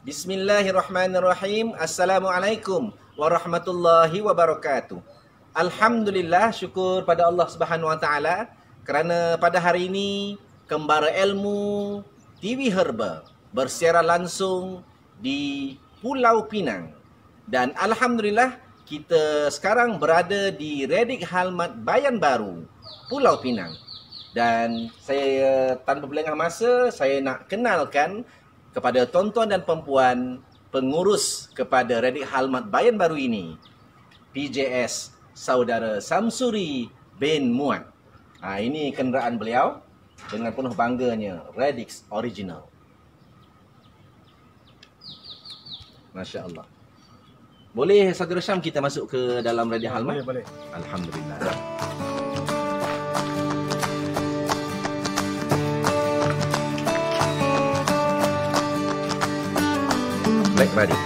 Bismillahirrahmanirrahim. Assalamualaikum warahmatullahi wabarakatuh. Alhamdulillah, syukur pada Allah Subhanahu Wa Taala kerana pada hari ini Kembara Ilmu TV Herba bersiaran langsung di Pulau Pinang. Dan alhamdulillah kita sekarang berada di Redik Halmat Bayan Baru, Pulau Pinang. Dan saya tanpa berlengah masa, saya nak kenalkan kepada tuan-tuan dan perempuan pengurus kepada Redik Halmat Bayan Baru ini, PJS Saudara Samsuri bin Muad. Ini kenderaan beliau dengan penuh bangganya, Redik Original. Masya Allah. Boleh Saudara Syam kita masuk ke dalam Redik Halmat? Boleh. Alhamdulillah. Black Buddy.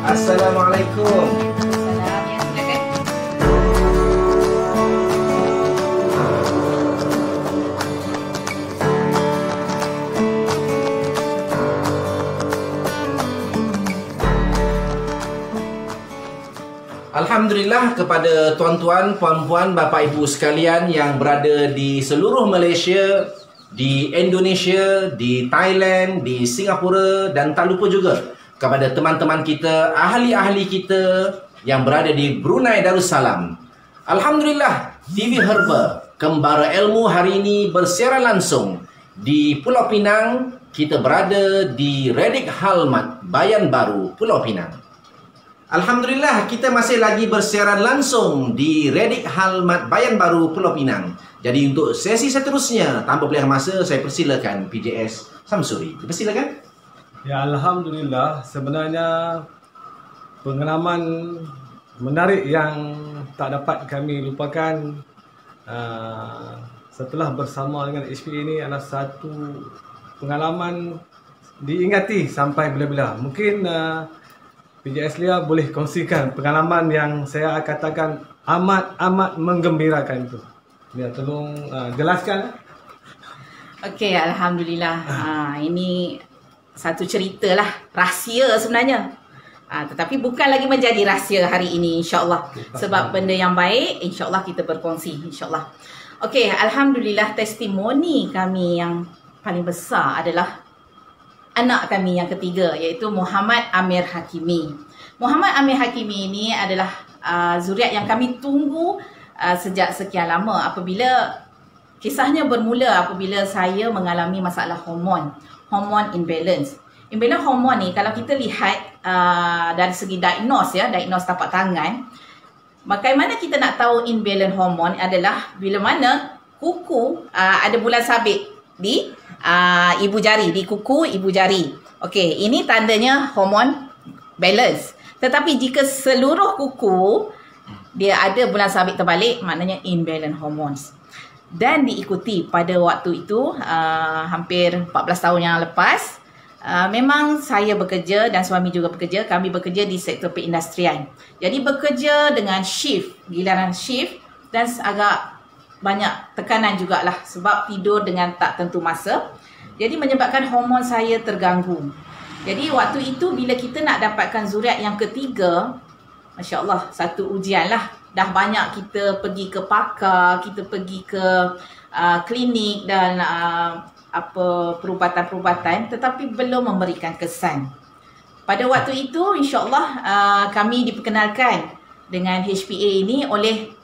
Assalamualaikum. Alhamdulillah kepada tuan-tuan, puan-puan, bapa ibu sekalian yang berada di seluruh Malaysia, di Indonesia, di Thailand, di Singapura dan tak lupa juga kepada teman-teman kita, ahli-ahli kita yang berada di Brunei Darussalam. Alhamdulillah, TV Herba Kembara Ilmu hari ini bersiaran langsung di Pulau Pinang. Kita berada di Redik Halmat Bayan Baru, Pulau Pinang. Alhamdulillah, kita masih lagi bersiaran langsung di Redik Halmat Bayan Baru, Pulau Pinang. Jadi untuk sesi seterusnya, tanpa berlengah masa, saya persilakan PJS Samsuri. Dipersilakan. Ya, Alhamdulillah, sebenarnya pengalaman menarik yang tak dapat kami lupakan setelah bersama dengan HPA ini adalah satu pengalaman diingati sampai bila-bila. Mungkin PJS Lia boleh kongsikan pengalaman yang saya katakan amat menggembirakan itu. Dia tolong jelaskan. Okey, Alhamdulillah. Ini satu cerita lah, rahsia sebenarnya. Tetapi bukan lagi menjadi rahsia hari ini, insyaAllah. Sebab benda yang baik, insyaAllah kita berkongsi, insyaAllah. Okey, Alhamdulillah, testimoni kami yang paling besar adalah anak kami yang ketiga, iaitu Muhammad Amir Hakimi. Muhammad Amir Hakimi ini adalah zuriat yang kami tunggu sejak sekian lama. Apabila kisahnya bermula apabila saya mengalami masalah hormon imbalance. Imbalance hormon ni kalau kita lihat dari segi diagnose tapak tangan, bagaimana kita nak tahu imbalance hormon adalah bila mana kuku ada bulan sabit di ibu jari, di kuku ibu jari. Okey, ini tandanya hormon balance. Tetapi jika seluruh kuku dia ada bulan sabit terbalik, maknanya imbalance hormones. Dan diikuti pada waktu itu hampir 14 tahun yang lepas, memang saya bekerja dan suami juga bekerja. Kami bekerja di sektor perindustrian. Jadi bekerja dengan shift, giliran shift, dan agak banyak tekanan jugalah sebab tidur dengan tak tentu masa. Jadi menyebabkan hormon saya terganggu. Jadi waktu itu bila kita nak dapatkan zuriat yang ketiga, Masya Allah, satu ujian lah. Dah banyak kita pergi ke pakar, kita pergi ke klinik dan perubatan-perubatan, tetapi belum memberikan kesan. Pada waktu itu Insya Allah kami diperkenalkan dengan HPA ini oleh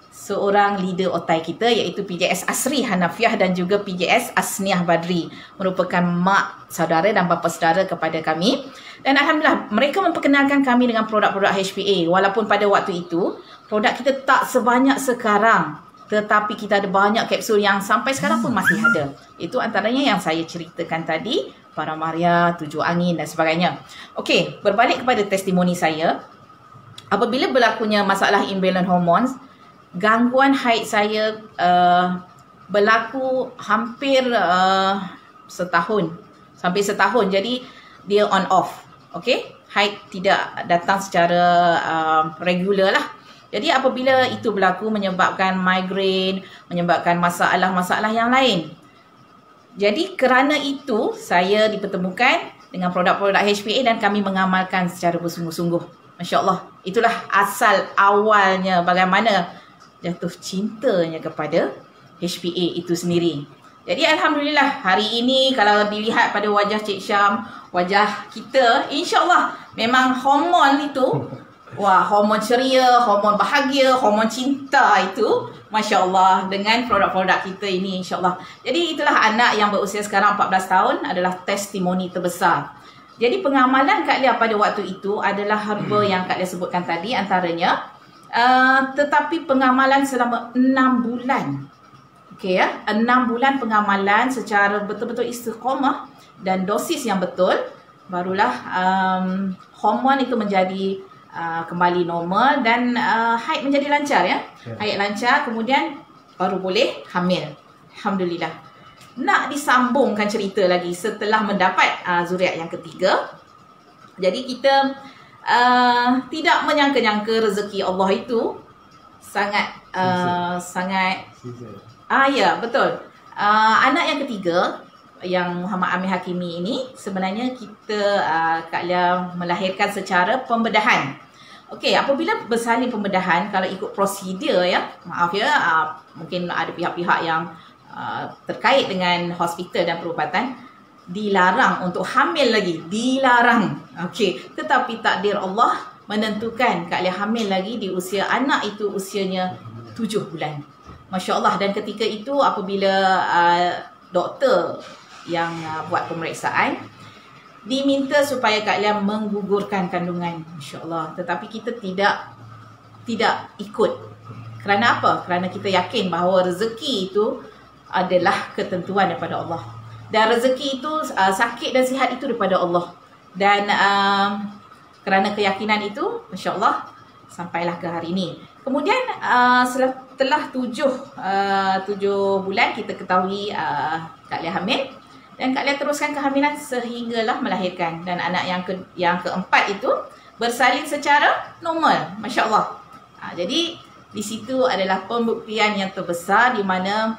seorang leader otai kita, iaitu PJS Asri Hanafiah dan juga PJS Asniah Badri, merupakan mak saudara dan bapa saudara kepada kami. Dan Alhamdulillah mereka memperkenalkan kami dengan produk-produk HPA. Walaupun pada waktu itu produk kita tak sebanyak sekarang, tetapi kita ada banyak kapsul yang sampai sekarang pun masih ada. Itu antaranya yang saya ceritakan tadi, Para Maria, Tujuh Angin dan sebagainya. Okey, berbalik kepada testimoni saya. Apabila berlakunya masalah imbalance hormones, gangguan haid saya berlaku hampir setahun. Sampai setahun. Jadi dia on off. Okey? Haid tidak datang secara regular lah. Jadi apabila itu berlaku menyebabkan migrain, menyebabkan masalah-masalah yang lain. Jadi kerana itu saya dipertemukan dengan produk-produk HPA dan kami mengamalkan secara bersungguh-sungguh. Masya Allah. Itulah asal awalnya bagaimana jatuh cintanya kepada HPA itu sendiri. Jadi Alhamdulillah hari ini kalau dilihat pada wajah Cik Syam, wajah kita, insya-Allah memang hormon itu, wah, hormon ceria, hormon bahagia, hormon cinta itu, Masya Allah dengan produk-produk kita ini, insya-Allah. Jadi itulah anak yang berusia sekarang 14 tahun adalah testimoni terbesar. Jadi pengamalan Kak Lia pada waktu itu adalah herba yang Kak Lia sebutkan tadi antaranya, tetapi pengamalan selama 6 bulan. Okey ya, 6 bulan pengamalan secara betul-betul istiqamah dan dosis yang betul, barulah hormon itu menjadi kembali normal dan haid menjadi lancar ya. Haid lancar, kemudian baru boleh hamil. Alhamdulillah. Nak disambungkan cerita lagi setelah mendapat zuriat yang ketiga. Jadi kita tidak menyangka-nyangka rezeki Allah itu sangat ya, betul. Anak yang ketiga yang Muhammad Amir Hakimi ini sebenarnya kita Kak Lia melahirkan secara pembedahan. Okey, apabila bersalin pembedahan, kalau ikut prosedur ya, maaf ya, mungkin ada pihak-pihak yang terkait dengan hospital dan perubatan dilarang untuk hamil lagi, dilarang. Okey, tetapi takdir Allah menentukan Kak Lia hamil lagi di usia anak itu usianya 7 bulan. Masya Allah. Dan ketika itu apabila doktor yang buat pemeriksaan diminta supaya Kak Lia menggugurkan kandungan, Masya Allah. Tetapi kita tidak ikut. Kerana apa? Kerana kita yakin bahawa rezeki itu adalah ketentuan daripada Allah. Dan rezeki itu, sakit dan sihat itu daripada Allah. Dan kerana keyakinan itu, Masya Allah, sampailah ke hari ini. Kemudian setelah 7 bulan kita ketahui Kak Lia hamil. Dan Kak Lia teruskan kehamilan sehinggalah melahirkan. Dan anak yang keempat itu bersalin secara normal. Masya Allah. Jadi di situ adalah pembuktian yang terbesar di mana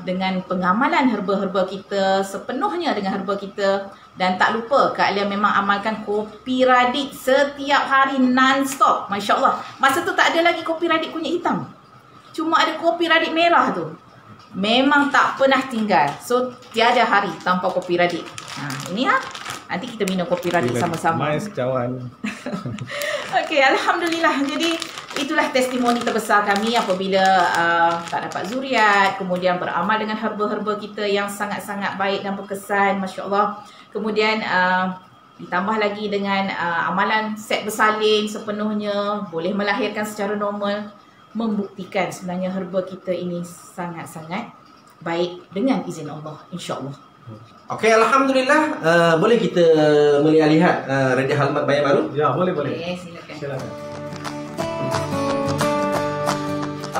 dengan pengamalan herba-herba kita, sepenuhnya dengan herba kita. Dan tak lupa Kak Lia memang amalkan kopi radik setiap hari non-stop. Masya Allah. Masa tu tak ada lagi kopi radik kunyit hitam. Cuma ada kopi radik merah tu. Memang tak pernah tinggal. So, tiada hari tanpa kopi radik. Ini nanti kita minum kopi radik sama-sama. Mai sekawan. Okey, Alhamdulillah. Jadi, itulah testimoni terbesar kami apabila tak dapat zuriat. Kemudian beramal dengan herba-herba kita yang sangat-sangat baik dan berkesan. Masya Allah. Kemudian ditambah lagi dengan amalan set bersalin sepenuhnya. Boleh melahirkan secara normal. Membuktikan sebenarnya herba kita ini sangat-sangat baik dengan izin Allah, insya-Allah. Okey, Alhamdulillah. Boleh kita melihat Raja Halmat Bayan Baru? Ya, boleh. Okay, silakan.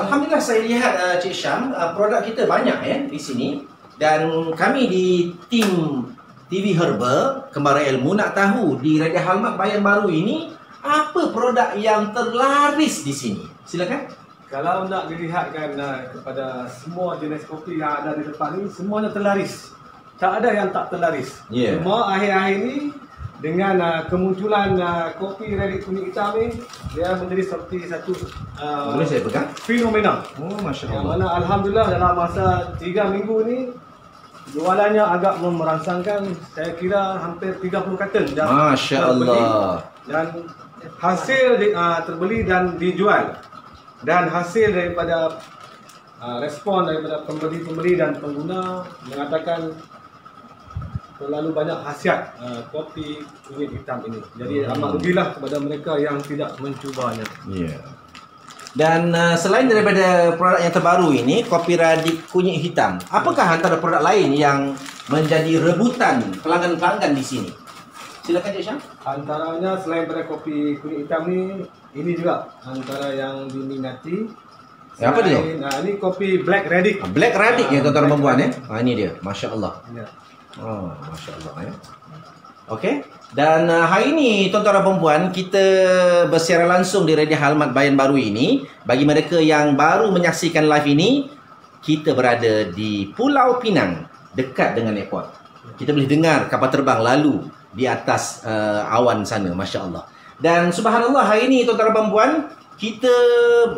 Alhamdulillah saya lihat Cik Syam, produk kita banyak di sini. Dan kami di tim TV Herba Kembara Ilmu nak tahu di Raja Halmat Bayan Baru ini apa produk yang terlaris di sini. Silakan. Kalau nak dilihatkan kepada semua jenis kopi yang ada di depan ni, semuanya terlaris. Tak ada yang tak terlaris. Cuma akhir-akhir ni dengan kemunculan kopi radik kunyit hitam ni, dia menjadi seperti satu boleh saya pegang? Fenomena. Oh, Masya Allah. Yang mana Alhamdulillah dalam masa 3 minggu ni jualannya agak merangsangkan, saya kira hampir 30 karton dah Masya Allah. Dan hasil terbeli dan dijual. Dan hasil daripada respon daripada pembeli-pembeli dan pengguna mengatakan terlalu banyak khasiat kopi kunyit hitam ini. Jadi amat rugilah kepada mereka yang tidak mencubanya. Dan selain daripada produk yang terbaru ini, kopi radik kunyit hitam, apakah antara produk lain yang menjadi rebutan pelanggan-pelanggan di sini? Silakan Cik Syam. Antaranya selain daripada kopi kunyit hitam ini juga antara yang diminati. Apa dia? Ini kopi Black Radic. Black Radic ya tuan-tuan dan puan ya. Ini dia. Masya Allah. Ya. Oh, Masya Allah ya. Okey. Dan hari ini tuan-tuan dan puan-puan, kita bersiaran langsung di Radio Halamat Bayan Baru ini. Bagi mereka yang baru menyaksikan live ini, kita berada di Pulau Pinang, dekat dengan airport. Kita boleh dengar kapal terbang lalu di atas awan sana, masya-Allah. Dan subhanallah, hari ini tuan-tuan dan puan-puan, kita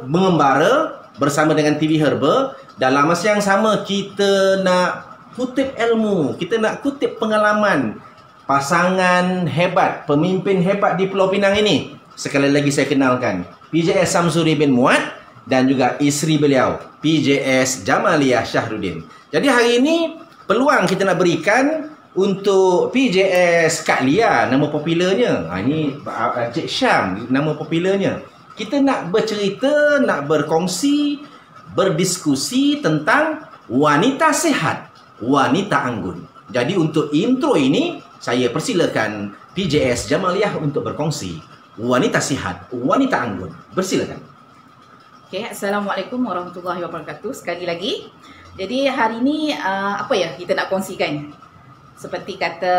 mengembara bersama dengan TV Herba. Dalam masa yang sama, kita nak kutip ilmu, kita nak kutip pengalaman pasangan hebat, pemimpin hebat di Pulau Pinang ini. Sekali lagi saya kenalkan, PJS Samsuri bin Muad dan juga isteri beliau, PJS Jamaliah Syahrudin. Jadi hari ini peluang kita nak berikan untuk PJS Kak Lia, nama popularnya. Ini Cik Syam, nama popularnya. Kita nak bercerita, nak berkongsi, berdiskusi tentang wanita sihat, wanita anggun. Jadi untuk intro ini, saya persilakan PJS Jamaliah untuk berkongsi wanita sihat, wanita anggun. Bersilakan. Okay, Assalamualaikum warahmatullahi wabarakatuh. Sekali lagi. Jadi hari ini apa ya kita nak kongsikan? Seperti kata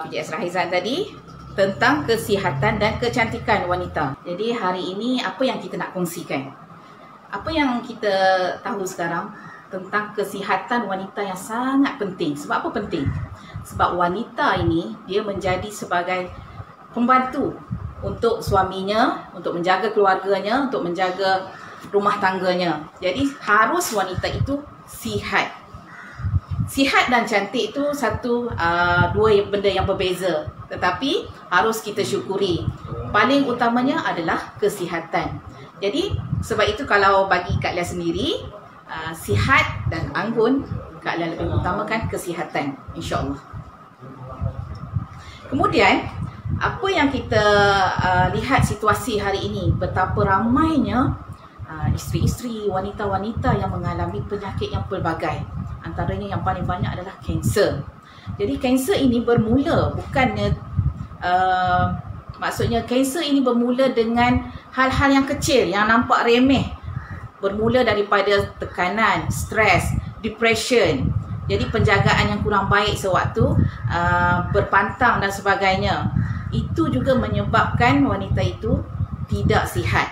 PJS Rahizan tadi, tentang kesihatan dan kecantikan wanita. Jadi hari ini apa yang kita nak kongsikan? Apa yang kita tahu sekarang tentang kesihatan wanita yang sangat penting. Sebab apa penting? Sebab wanita ini dia menjadi sebagai pembantu untuk suaminya, untuk menjaga keluarganya, untuk menjaga rumah tangganya. Jadi harus wanita itu sihat. Sihat dan cantik itu dua benda yang berbeza. Tetapi harus kita syukuri. Paling utamanya adalah kesihatan. Jadi sebab itu kalau bagi Kak Lia sendiri, sihat dan anggun, Kak Lia lebih utamakan kesihatan, insya-Allah. Kemudian, apa yang kita lihat situasi hari ini, betapa ramainya isteri-isteri, wanita-wanita yang mengalami penyakit yang pelbagai. Antaranya yang paling banyak adalah kanser. Jadi kanser ini bermula bukannya maksudnya kanser ini bermula dengan hal-hal yang kecil yang nampak remeh. Bermula daripada tekanan, stres, depression. Jadi penjagaan yang kurang baik sewaktu berpantang dan sebagainya. Itu juga menyebabkan wanita itu tidak sihat.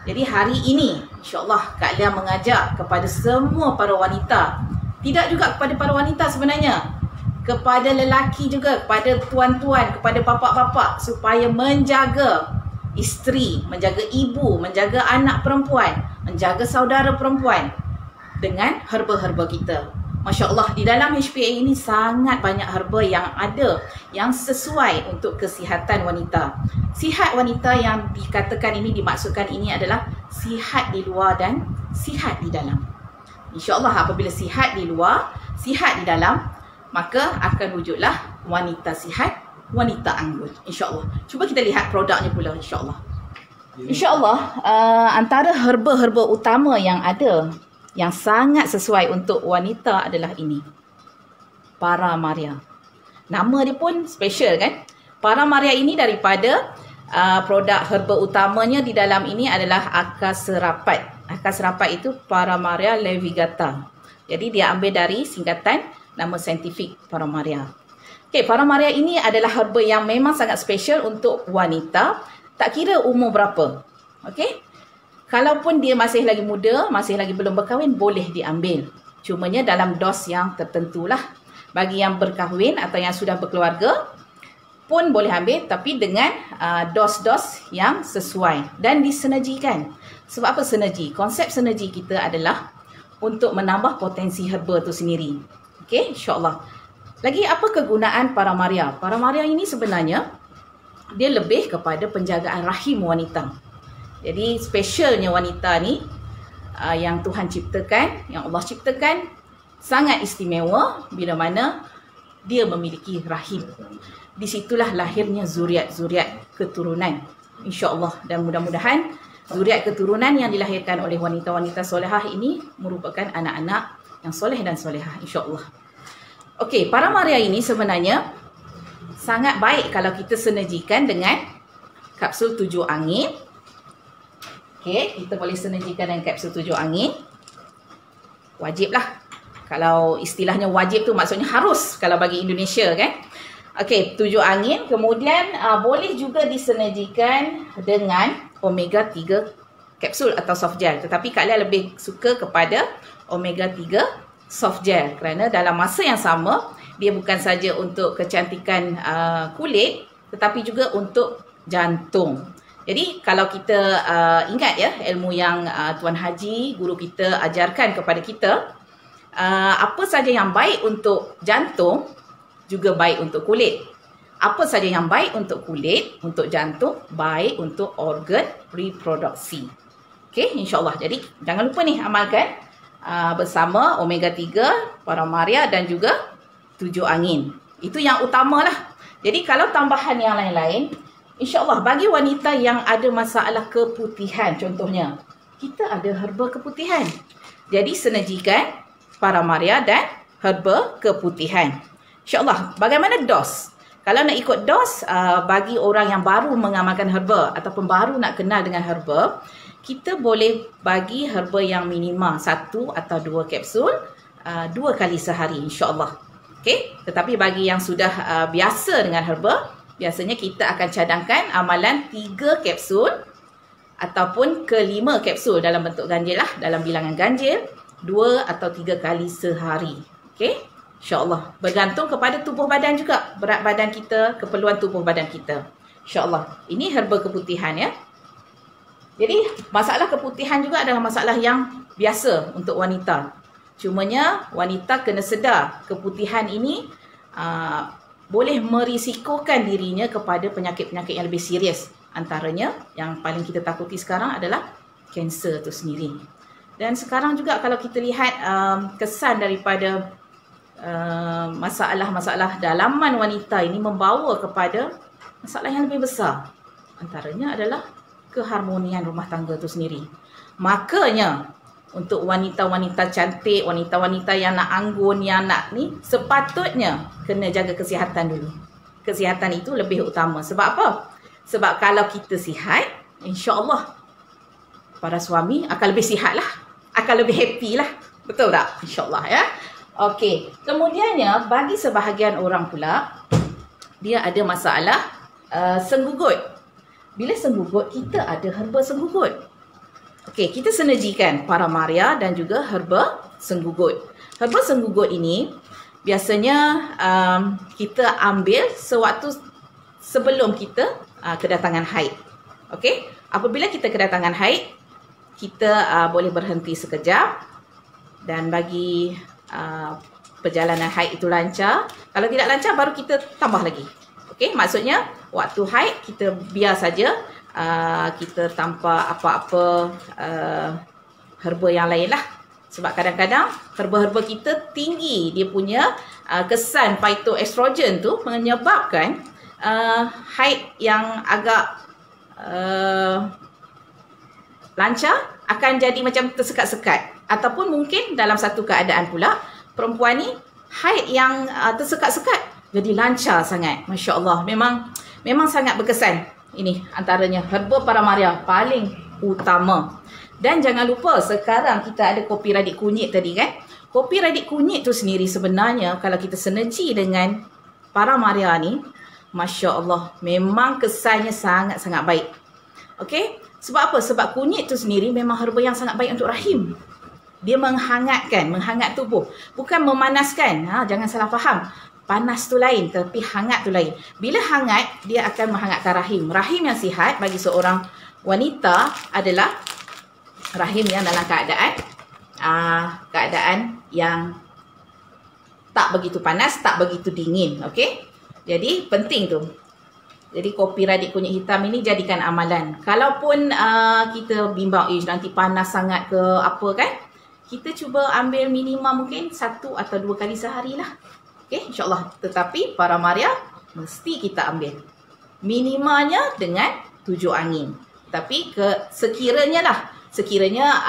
Jadi hari ini insya-Allah Kak Lia mengajak kepada semua para wanita, tidak juga kepada para wanita sebenarnya, kepada lelaki juga, kepada tuan-tuan, kepada bapa-bapa, supaya menjaga isteri, menjaga ibu, menjaga anak perempuan, menjaga saudara perempuan dengan herba-herba kita. Masya Allah, di dalam HPA ini sangat banyak herba yang ada yang sesuai untuk kesihatan wanita. Sihat wanita yang dikatakan ini, dimaksudkan ini adalah sihat di luar dan sihat di dalam. Insya Allah apabila sihat di luar, sihat di dalam, maka akan wujudlah wanita sihat, wanita anggun. Insya Allah. Cuba kita lihat produknya pula, insya Allah. Insya Allah, antara herba-herba utama yang ada, yang sangat sesuai untuk wanita adalah ini. Para Maria. Nama dia pun special kan? Para Maria ini daripada produk herba utamanya di dalam ini adalah akar serapat. Akar serapat itu Para Maria levigata. Jadi dia ambil dari singkatan nama saintifik Para Maria. Okey, Para Maria ini adalah herba yang memang sangat special untuk wanita, tak kira umur berapa. Okey? Kalaupun dia masih lagi muda, masih lagi belum berkahwin, boleh diambil. Cumanya dalam dos yang tertentu lah. Bagi yang berkahwin atau yang sudah berkeluarga pun boleh ambil, tapi dengan dos-dos yang sesuai dan disinergikan. Sebab apa sinergi? Konsep sinergi kita adalah untuk menambah potensi herba itu sendiri. Okey, insya-Allah. Lagi apa kegunaan Para Maria? Para Maria ini sebenarnya dia lebih kepada penjagaan rahim wanita. Jadi specialnya wanita ni yang Tuhan ciptakan, yang Allah ciptakan, sangat istimewa bila mana dia memiliki rahim. Di situlah lahirnya zuriat-zuriat keturunan, insya-Allah. Dan mudah-mudahan zuriat keturunan yang dilahirkan oleh wanita-wanita solehah ini merupakan anak-anak yang soleh dan solehah, insya-Allah. Okey, Para Maria ini sebenarnya sangat baik kalau kita sinergikan dengan kapsul 7 angin. Okey, kita boleh sinergikan dengan kapsul 7 angin. Wajiblah. Kalau istilahnya wajib tu maksudnya harus kalau bagi Indonesia kan. Okey, 7 angin. Kemudian boleh juga disinergikan dengan omega 3 kapsul atau soft gel. Tetapi Kak Lia lebih suka kepada omega 3 soft gel kerana dalam masa yang sama dia bukan saja untuk kecantikan kulit tetapi juga untuk jantung. Jadi kalau kita ingat ya ilmu yang Tuan Haji, guru kita ajarkan kepada kita, apa saja yang baik untuk jantung juga baik untuk kulit. Apa saja yang baik untuk kulit, untuk jantung, baik untuk organ reproduksi. Okey, insyaAllah. Jadi jangan lupa nih amalkan bersama omega 3, Paramaria dan juga 7 angin. Itu yang utamalah. Jadi kalau tambahan yang lain-lain, insyaAllah bagi wanita yang ada masalah keputihan contohnya, kita ada herba keputihan. Jadi sinergikan Paramaria dan herba keputihan. InsyaAllah. Bagaimana dos? Kalau nak ikut dos, bagi orang yang baru mengamalkan herba ataupun baru nak kenal dengan herba, kita boleh bagi herba yang minima 1 atau 2 kapsul 2 kali sehari insyaAllah. Okay? Tetapi bagi yang sudah biasa dengan herba, biasanya kita akan cadangkan amalan 3 kapsul ataupun ke 5 kapsul dalam bentuk ganjil lah, dalam bilangan ganjil 2 atau 3 kali sehari. Okay? InsyaAllah. Bergantung kepada tubuh badan juga. Berat badan kita, keperluan tubuh badan kita. InsyaAllah. Ini herba keputihan ya. Jadi, masalah keputihan juga adalah masalah yang biasa untuk wanita. Cumanya, wanita kena sedar keputihan ini boleh merisikokan dirinya kepada penyakit-penyakit yang lebih serius. Antaranya, yang paling kita takuti sekarang adalah kanser itu sendiri. Dan sekarang juga kalau kita lihat kesan daripada masalah-masalah dalaman wanita ini membawa kepada masalah yang lebih besar. Antaranya adalah keharmonian rumah tangga itu sendiri. Makanya untuk wanita-wanita cantik, wanita-wanita yang nak anggun, yang nak ni, sepatutnya kena jaga kesihatan dulu. Kesihatan itu lebih utama. Sebab apa? Sebab kalau kita sihat, insya-Allah para suami akan lebih sihat lah, akan lebih happy lah. Betul tak? InsyaAllah ya. Okey, kemudiannya bagi sebahagian orang pula, dia ada masalah senggugut. Bila senggugut, kita ada herba senggugut. Okey, kita sinergikan Paramaria dan juga herba senggugut. Herba senggugut ini biasanya kita ambil sewaktu sebelum kita kedatangan haid. Okey, apabila kita kedatangan haid, kita boleh berhenti sekejap dan bagi perjalanan haid itu lancar. Kalau tidak lancar, baru kita tambah lagi. Okey, maksudnya waktu haid kita biar saja kita tanpa apa-apa herba yang lain lah. Sebab kadang-kadang herba-herba kita tinggi dia punya kesan phytoestrogen tu menyebabkan haid yang agak lancar akan jadi macam tersekat-sekat. Ataupun mungkin dalam satu keadaan pula, perempuan ni haid yang tersekat-sekat jadi lancar sangat. Masya Allah. Memang sangat berkesan. Ini antaranya herba Paramaria paling utama. Dan jangan lupa sekarang kita ada kopi radik kunyit tadi kan. Kopi radik kunyit tu sendiri sebenarnya kalau kita sinergi dengan Paramaria ni, Masya Allah, memang kesannya sangat-sangat baik. Okey? Sebab apa? Sebab kunyit tu sendiri memang herba yang sangat baik untuk rahim. Dia menghangatkan, menghangat tubuh. Bukan memanaskan. Jangan salah faham. Panas tu lain, tapi hangat tu lain. Bila hangat, dia akan menghangatkan rahim. Rahim yang sihat bagi seorang wanita adalah rahim yang dalam keadaan yang tak begitu panas, tak begitu dingin. Okey? Jadi, penting tu. Jadi, kopi radik kunyit hitam ini jadikan amalan. Kalaupun kita bimbang, nanti panas sangat ke apa kan? Kita cuba ambil minimum mungkin 1 atau 2 kali sehari lah. Okey, insyaAllah. Tetapi Paramaria mesti kita ambil. Minimanya dengan 7 angin. Tapi sekiranya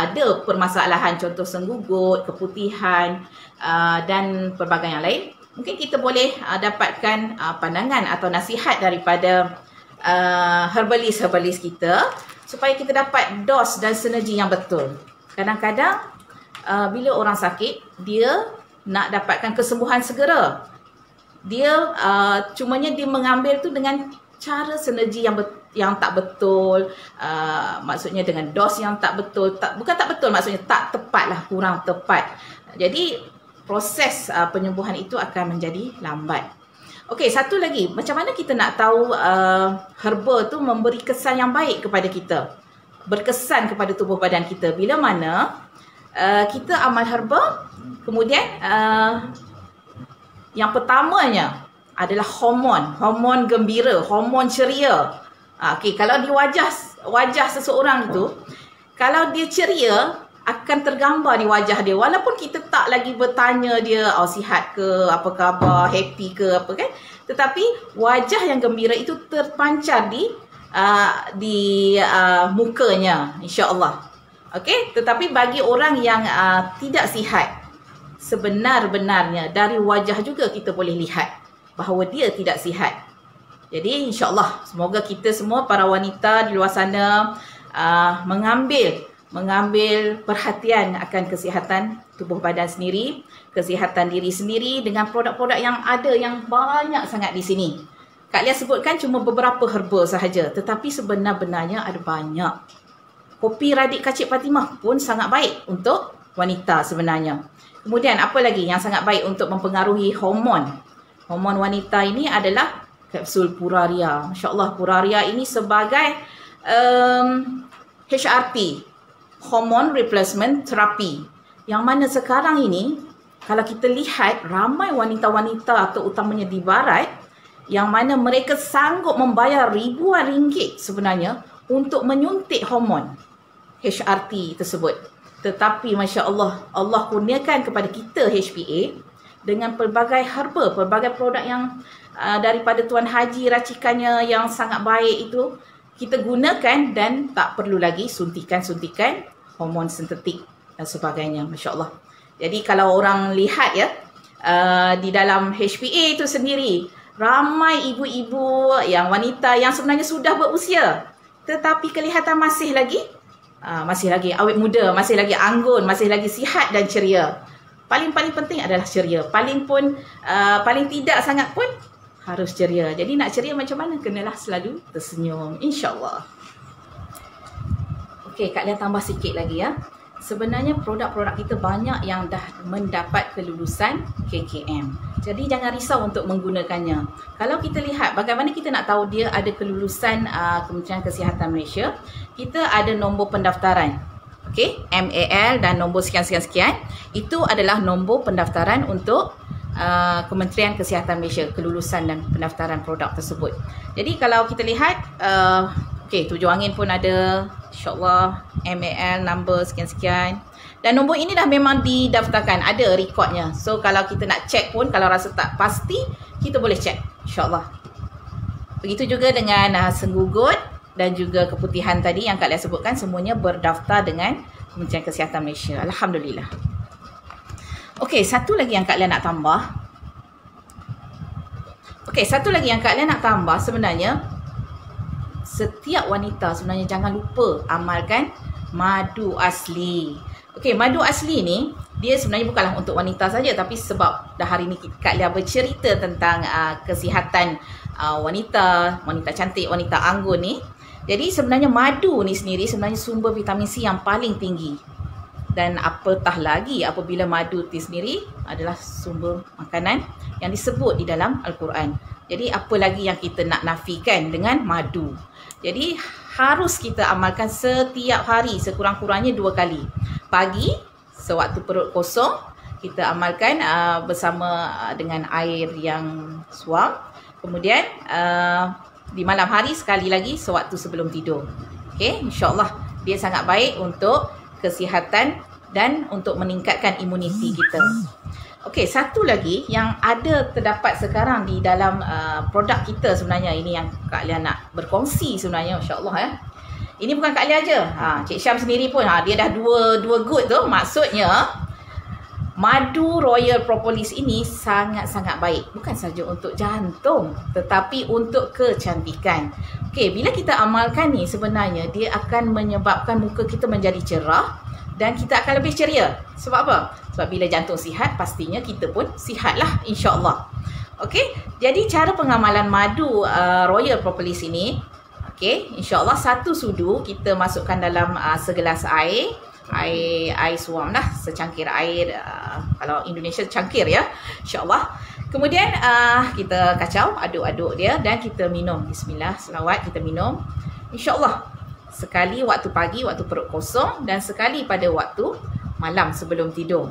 ada permasalahan contoh senggugut, keputihan dan pelbagai yang lain, mungkin kita boleh dapatkan pandangan atau nasihat daripada herbalis kita supaya kita dapat dos dan sinergi yang betul. Kadang-kadang bila orang sakit, dia nak dapatkan kesembuhan segera. Dia cumanya dia mengambil tu dengan cara sinergi yang tak betul, maksudnya dengan dos yang tak betul, bukan tak betul, maksudnya tak tepat lah, kurang tepat. Jadi proses penyembuhan itu akan menjadi lambat. Okey, satu lagi, macam mana kita nak tahu herba tu memberi kesan yang baik kepada kita, berkesan kepada tubuh badan kita? Bila mana kita amal herba, kemudian yang pertamanya adalah hormon gembira, hormon ceria. Okey, kalau di wajah seseorang itu, kalau dia ceria, akan tergambar di wajah dia. Walaupun kita tak lagi bertanya dia, sihat ke, apa khabar, happy ke, apa kan. Tetapi wajah yang gembira itu terpancar di mukanya, insya-Allah. Okey, tetapi bagi orang yang tidak sihat, sebenar-benarnya dari wajah juga kita boleh lihat bahawa dia tidak sihat. Jadi insya-Allah semoga kita semua para wanita di luar sana mengambil perhatian akan kesihatan tubuh badan sendiri, kesihatan diri sendiri dengan produk-produk yang ada yang banyak sangat di sini. Kak Lia sebutkan cuma beberapa herba sahaja, tetapi sebenar-benarnya ada banyak. Kopi Radik Kacik Fatimah pun sangat baik untuk wanita sebenarnya. Kemudian apa lagi yang sangat baik untuk mempengaruhi hormon? Hormon wanita ini adalah kapsul Puraria. Masya-Allah, Puraria ini sebagai HRT, hormone replacement therapy, yang mana sekarang ini kalau kita lihat ramai wanita-wanita atau utamanya di barat yang mana mereka sanggup membayar ribuan ringgit sebenarnya untuk menyuntik hormon HRT tersebut. Tetapi masya-Allah, Allah kurniakan kepada kita HPA dengan pelbagai herba, pelbagai produk yang daripada Tuan Haji racikannya yang sangat baik itu kita gunakan dan tak perlu lagi suntikan-suntikan hormon sintetik dan sebagainya, masya-Allah. Jadi kalau orang lihat ya, di dalam HPA itu sendiri ramai ibu-ibu yang wanita yang sebenarnya sudah berusia tetapi kelihatan masih lagi awet muda, masih lagi anggun, masih lagi sihat dan ceria. Paling penting adalah ceria. Paling tidak sangat pun harus ceria. Jadi nak ceria macam mana? Kenalah selalu tersenyum, insya-Allah. Okey, Kak Lia tambah sikit lagi ya. Sebenarnya produk-produk kita banyak yang dah mendapat kelulusan KKM. Jadi jangan risau untuk menggunakannya. Kalau kita lihat bagaimana kita nak tahu dia ada kelulusan Kementerian Kesihatan Malaysia, kita ada nombor pendaftaran. Okey, MAL dan nombor sekian-sekian-sekian. Itu adalah nombor pendaftaran untuk Kementerian Kesihatan Malaysia, kelulusan dan pendaftaran produk tersebut. Jadi kalau kita lihat, okey, Tujuh Angin pun ada, insya-Allah, MAL number sekian-sekian. Dan nombor ini dah memang didaftarkan, ada rekodnya. So kalau kita nak cek pun, kalau rasa tak pasti, kita boleh cek, insya-Allah. Begitu juga dengan Senggugut dan juga Keputihan tadi yang Kak Lia sebutkan, semuanya berdaftar dengan Kementerian Kesihatan Malaysia. Alhamdulillah. Okey, satu lagi yang Kak Lia nak tambah. Sebenarnya setiap wanita sebenarnya jangan lupa amalkan madu asli. Okey, madu asli ni dia sebenarnya bukanlah untuk wanita saja, tapi sebab dah hari ni Kak Lia bercerita tentang kesihatan wanita cantik, wanita anggun ni. Jadi sebenarnya madu ni sendiri sebenarnya sumber vitamin C yang paling tinggi. Dan apatah lagi apabila madu itu sendiri adalah sumber makanan yang disebut di dalam Al-Quran. Jadi apa lagi yang kita nak nafikan dengan madu. Jadi harus kita amalkan setiap hari sekurang-kurangnya 2 kali. Pagi sewaktu perut kosong kita amalkan bersama dengan air yang suam. Kemudian di malam hari sekali lagi sewaktu sebelum tidur. Okey, insya-Allah dia sangat baik untuk kesihatan dan untuk meningkatkan imuniti kita. Okey, satu lagi yang ada terdapat sekarang di dalam produk kita sebenarnya, ini yang Kak Lia nak berkongsi sebenarnya, insya-Allah ya. Ini bukan Kak Lia aja. Cik Syam sendiri pun dia dah dua good tu. Maksudnya madu Royal Propolis ini sangat-sangat baik. Bukan saja untuk jantung, tetapi untuk kecantikan. Okey, bila kita amalkan ni sebenarnya dia akan menyebabkan muka kita menjadi cerah dan kita akan lebih ceria. Sebab apa? Sebab bila jantung sihat, pastinya kita pun sihatlah, insya-Allah. Okey, jadi cara pengamalan madu Royal Propolis ini, okey, insya-Allah satu sudu kita masukkan dalam segelas air suam lah, secangkir air, kalau Indonesia cangkir ya, insya-Allah. Kemudian kita kacau, aduk-aduk dia dan kita minum. Bismillah, selawat, kita minum. Insya-Allah sekali waktu pagi, waktu perut kosong, dan sekali pada waktu malam sebelum tidur.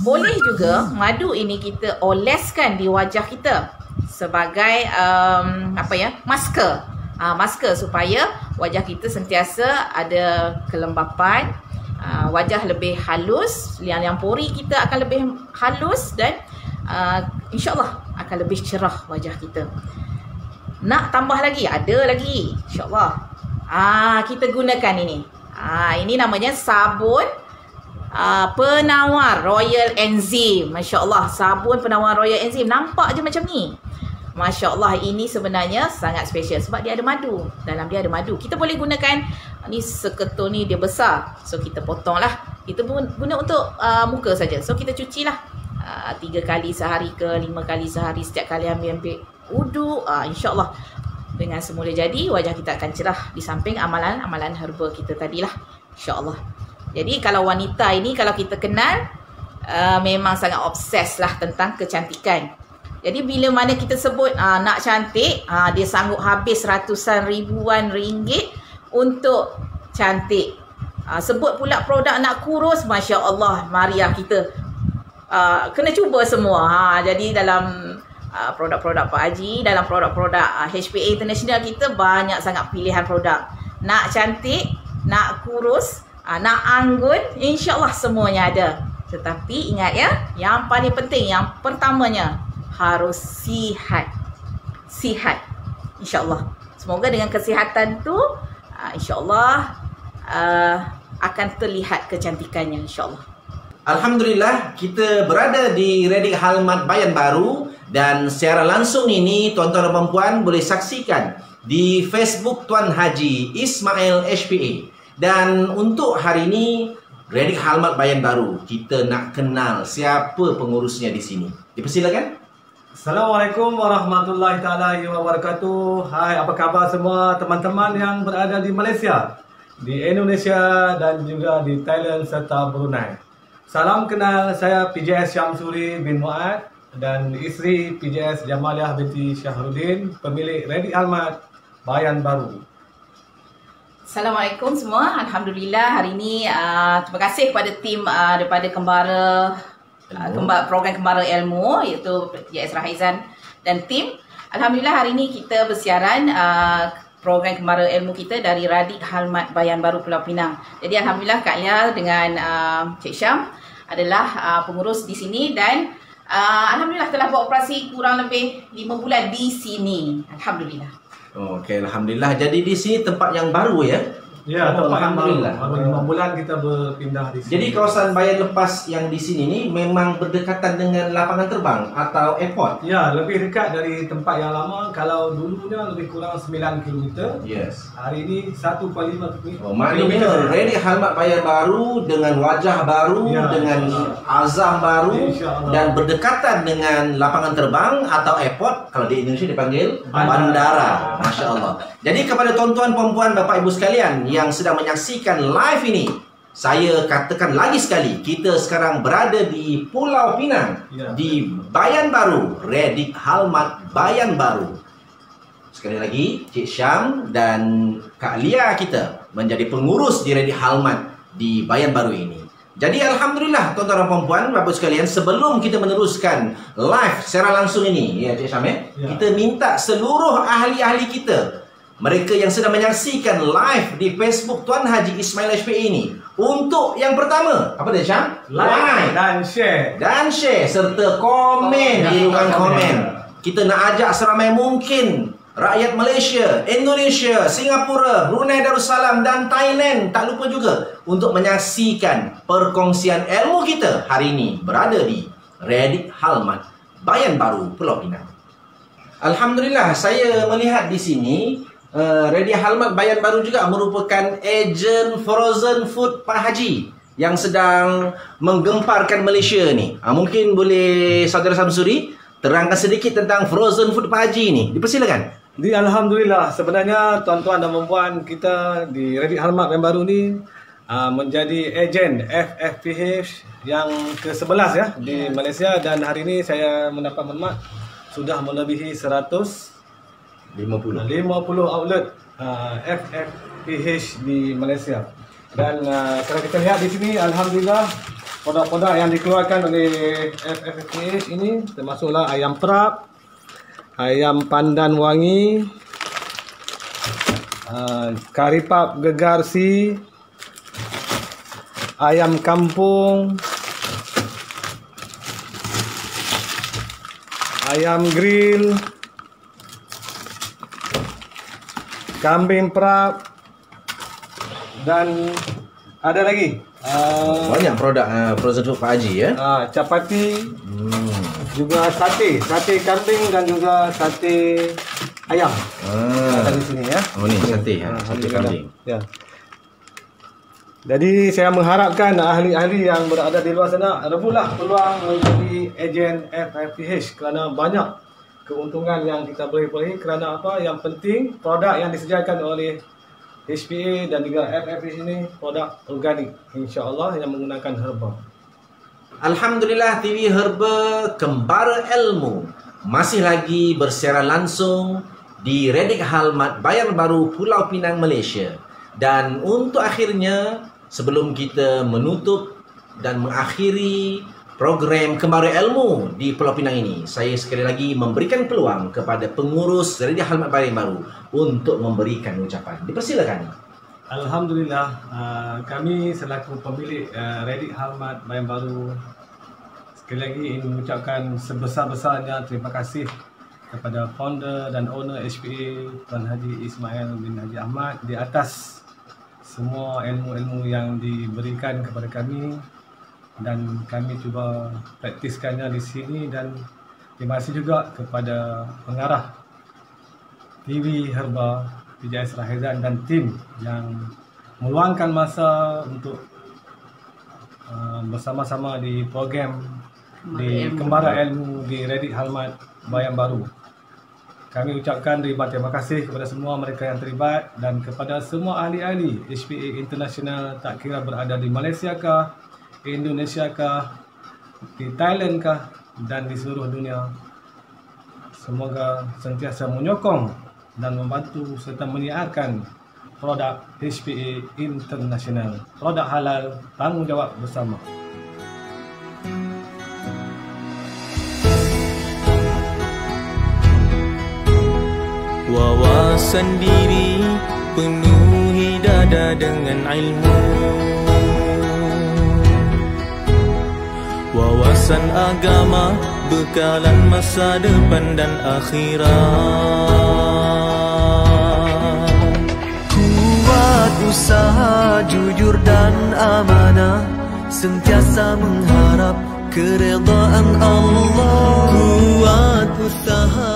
Boleh juga madu ini kita oleskan di wajah kita sebagai masker. Masker supaya wajah kita sentiasa ada kelembapan, wajah lebih halus, yang pori kita akan lebih halus dan insya-Allah akan lebih cerah wajah kita. Nak tambah lagi? Ada lagi, insya-Allah. Kita gunakan ini. Ini namanya sabun penawar Royal Enzim. Masya Allah, sabun penawar Royal Enzim. Nampak je macam ni. Masya Allah, ini sebenarnya sangat special sebab dia ada madu. Dalam dia ada madu. Kita boleh gunakan, ni seketul ni dia besar, so kita potong lah. Kita guna untuk muka saja. So kita cuci lah 3 kali sehari ke 5 kali sehari. Setiap kali ambil wudu, insya Allah dengan semula jadi wajah kita akan cerah, di samping amalan-amalan herba kita tadilah, insya-Allah. Jadi kalau wanita ini, kalau kita kenal, memang sangat obses lah tentang kecantikan. Jadi bila mana kita sebut nak cantik, dia sanggup habis ratusan ribuan ringgit untuk cantik. Sebut pula produk nak kurus, Masya Allah, mariah kita kena cuba semua. Jadi dalam produk-produk Pak Haji, dalam produk-produk HPA International kita banyak sangat pilihan produk. Nak cantik, nak kurus, nak anggun, insya-Allah semuanya ada. Tetapi ingat ya, yang paling penting, yang pertamanya harus sihat. Sihat, insya-Allah. Semoga dengan kesihatan tu insya-Allah akan terlihat kecantikannya, insya-Allah. Alhamdulillah, kita berada di Redick Halmat Bayan Baru dan secara langsung ini tuan-tuan dan puan-puan boleh saksikan di Facebook Tuan Haji Ismail HPA. Dan untuk hari ini Redick Halmat Bayan Baru, kita nak kenal siapa pengurusnya di sini. Dipersilakan. Assalamualaikum warahmatullahi taala wabarakatuh. Hai, apa khabar semua teman-teman yang berada di Malaysia, di Indonesia dan juga di Thailand serta Brunei. Salam kenal, saya PJS Syamsuri bin Muad dan isteri PJS Jamaliah binti Syahrudin, pemilik Redick Halmat Bayan Baru. Assalamualaikum semua. Alhamdulillah hari ini terima kasih kepada tim daripada program Kembara Ilmu, iaitu PJS Rahaizan dan tim. Alhamdulillah hari ini kita bersiaran program Kembara Ilmu kita dari Redick Halmat Bayan Baru Pulau Pinang. Jadi alhamdulillah Kak Lia dengan Cik Syam adalah pengurus di sini dan alhamdulillah telah buat operasi kurang lebih 5 bulan di sini. Alhamdulillah. Okey, alhamdulillah. Jadi di sini tempat yang baru ya? Ya, tempat yang baru. Alhamdulillah. Baru 5 bulan kita berpindah di sini. Jadi kawasan Bayan Lepas yang di sini ni memang berdekatan dengan lapangan terbang atau airport? Ya, lebih dekat dari tempat yang lama. Kalau dulunya lebih kurang 9 km. Yes. Hari ini 1,5 km. Maknanya Redick Halmat Bayan Baru dengan wajah baru, ya, dengan azam baru dan berdekatan dengan lapangan terbang atau airport. Kalau di Indonesia dipanggil bandara. Masya Allah. Jadi kepada tuan-tuan, puan-puan, bapak ibu sekalian yang sedang menyaksikan live ini, saya katakan lagi sekali, kita sekarang berada di Pulau Pinang, ya, di Bayan Baru, Redick Halmat Bayan Baru. Sekali lagi, Cik Syam dan Kak Lia kita menjadi pengurus di Redick Halmat di Bayan Baru ini. Jadi alhamdulillah tuan-tuan dan puan-puan, bapak sekalian, sebelum kita meneruskan live secara langsung ini, ya Cik Syam ya, kita minta seluruh ahli-ahli kita, mereka yang sedang menyaksikan live di Facebook Tuan Haji Ismail HPA ini, untuk yang pertama, apa dia Syam? Like dan share. Dan share serta komen di ruang komen. Kita nak ajak seramai mungkin rakyat Malaysia, Indonesia, Singapura, Brunei Darussalam dan Thailand, tak lupa juga untuk menyaksikan perkongsian ilmu kita hari ini berada di Redick Halmat Bayan Baru Pulau Pinang. Alhamdulillah, saya melihat di sini Redick Halmat Bayan Baru juga merupakan ejen frozen food Pak Haji yang sedang menggemparkan Malaysia ni. Mungkin boleh saudara Samsuri terangkan sedikit tentang frozen food Pak Haji ni. Dipersilakan. Alhamdulillah, sebenarnya tuan-tuan dan puan kita di Redik Halmat yang baru ni menjadi ejen FFPH yang ke-11 ya di Malaysia, dan hari ini saya mendapat maklumat sudah melebihi 150 outlet FFPH di Malaysia. Dan kalau kita lihat di sini, alhamdulillah produk-produk yang dikeluarkan oleh FFPH ini termasuklah ayam perap, ayam pandan wangi, kari pap gegar si, ayam kampung, ayam grill, kambing perap, dan ada lagi banyak produk frozen food Pak Haji ya. Capati, juga sate kambing dan juga sate ayam. Ada di sini ya. Oh ni sate ya, sate kambing. Ya. Jadi saya mengharapkan ahli-ahli yang berada di luar sana rebutlah peluang menjadi ejen FFPH, kerana banyak keuntungan yang kita boleh peroleh. Kerana apa? Yang penting produk yang disediakan oleh HPA dan juga FFPH ini produk organik, insya-Allah, yang menggunakan herba. Alhamdulillah, TV Herba Kembara Ilmu masih lagi bersiaran langsung di Redik Halmat, Bayan Baru, Pulau Pinang, Malaysia. Dan untuk akhirnya, sebelum kita menutup dan mengakhiri program Kembara Ilmu di Pulau Pinang ini, saya sekali lagi memberikan peluang kepada pengurus Redik Halmat Bayan Baru untuk memberikan ucapan. Dipersilakan. Alhamdulillah, kami selaku pemilik Redik Halmat Bayan Baru sekali lagi ingin mengucapkan sebesar-besarnya terima kasih kepada founder dan owner HPA Tuan Haji Ismail bin Haji Ahmad di atas semua ilmu-ilmu yang diberikan kepada kami, dan kami cuba praktiskannya di sini. Dan terima kasih juga kepada pengarah TV Herba PJS Rahizan dan tim yang meluangkan masa untuk bersama-sama di program di Kembara Ilmu di Redik Halmat Bayan Baru. Kami ucapkan ribuan terima kasih kepada semua mereka yang terlibat dan kepada semua ahli-ahli HPA International, tak kira berada di Malaysia kah, Indonesia kah, di Thailand kah, dan di seluruh dunia. Semoga sentiasa menyokong dan membantu serta menyiarkan produk HPA International, produk halal, tanggungjawab bersama. Wawasan diri penuhi dada dengan ilmu, wawasan agama bekalan masa depan dan akhirat. Kuat usaha jujur dan amanah, sentiasa mengharap keredaan Allah. Kuat usaha